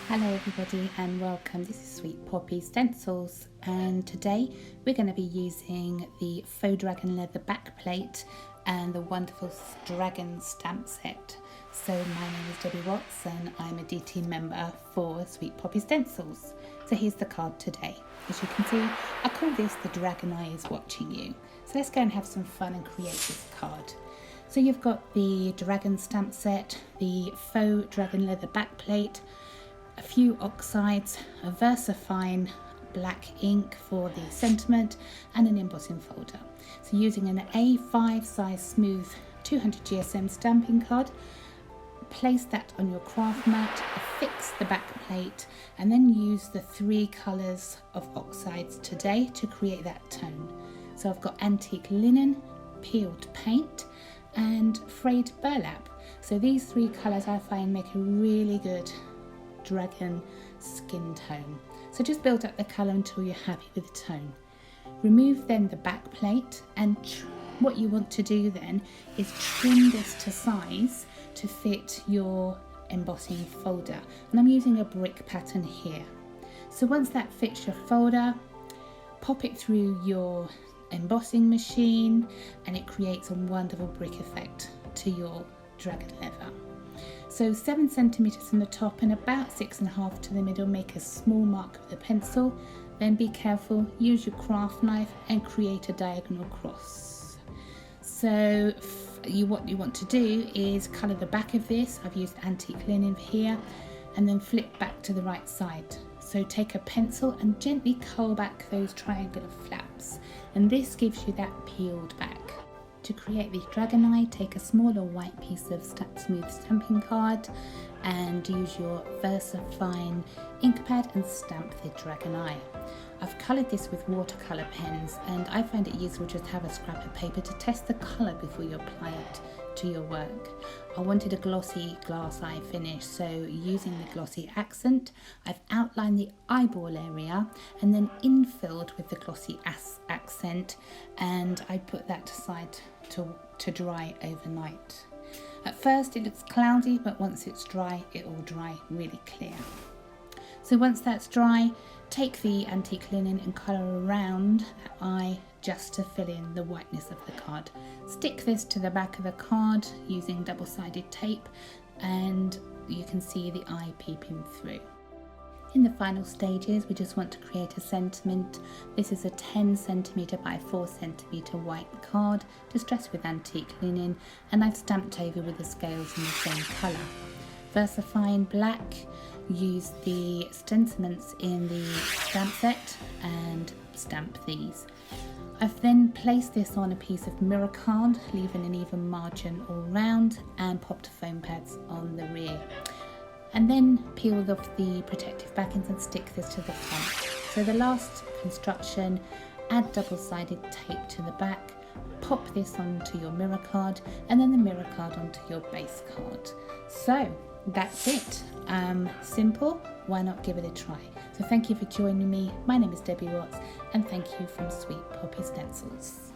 Hello everybody and welcome. This is Sweet Poppy Stencils, and today we're going to be using the faux dragon leather backplate and the wonderful dragon stamp set. So my name is Debbie Watts and I'm a DT member for Sweet Poppy Stencils. So here's the card today. As you can see, I call this the Dragon Eye is Watching You. So let's go and have some fun and create this card. So you've got the dragon stamp set, the faux dragon leather backplate, a few oxides, a VersaFine black ink for the sentiment, and an embossing folder. So using an A5 size smooth 200 GSM stamping card, place that on your craft mat, affix the back plate, and then use the three colours of oxides today to create that tone. So I've got antique linen, peeled paint, and frayed burlap. So these three colours I find make a really good dragon skin tone. So just build up the colour until you're happy with the tone. Remove then the back plate, and what you want to do then is trim this to size to fit your embossing folder, and I'm using a brick pattern here. So once that fits your folder, pop it through your embossing machine and it creates a wonderful brick effect to your dragon leather. So 7 centimeters from the top and about 6.5 to the middle, make a small mark with a pencil. Then be careful, use your craft knife and create a diagonal cross. So what you want to do is colour the back of this. I've used antique linen here, and then flip back to the right side. So take a pencil and gently curl back those triangular flaps, and this gives you that peeled back. To create the dragon eye, take a smaller white piece of smooth stamping card and use your VersaFine ink pad and stamp the dragon eye. I've coloured this with watercolour pens, and I find it useful just to have a scrap of paper to test the colour before you apply it to your work. I wanted a glossy glass eye finish, so using the glossy accent, I've outlined the eyeball area and then infilled with the glossy accent, and I put that aside to dry overnight. At first it looks cloudy, but once it's dry, it will dry really clear. So once that's dry, take the antique linen and colour around that eye just to fill in the whiteness of the card. Stick this to the back of the card using double-sided tape, and you can see the eye peeping through. In the final stages, we just want to create a sentiment. This is a 10 centimeter by 4 centimeter white card distressed with antique linen, and I've stamped over with the scales in the same colour. VersaFine black, use the stencils in the stamp set and stamp these. I've then placed this on a piece of mirror card, leaving an even margin all round, and popped foam pads on the rear. And then peeled off the protective backings and stick this to the front. So the last construction, add double-sided tape to the back, pop this onto your mirror card, and then the mirror card onto your base card. So that's it. Simple, why not give it a try? So thank you for joining me. My name is Debbie Watts, and thank you from Sweet Poppy Stencils.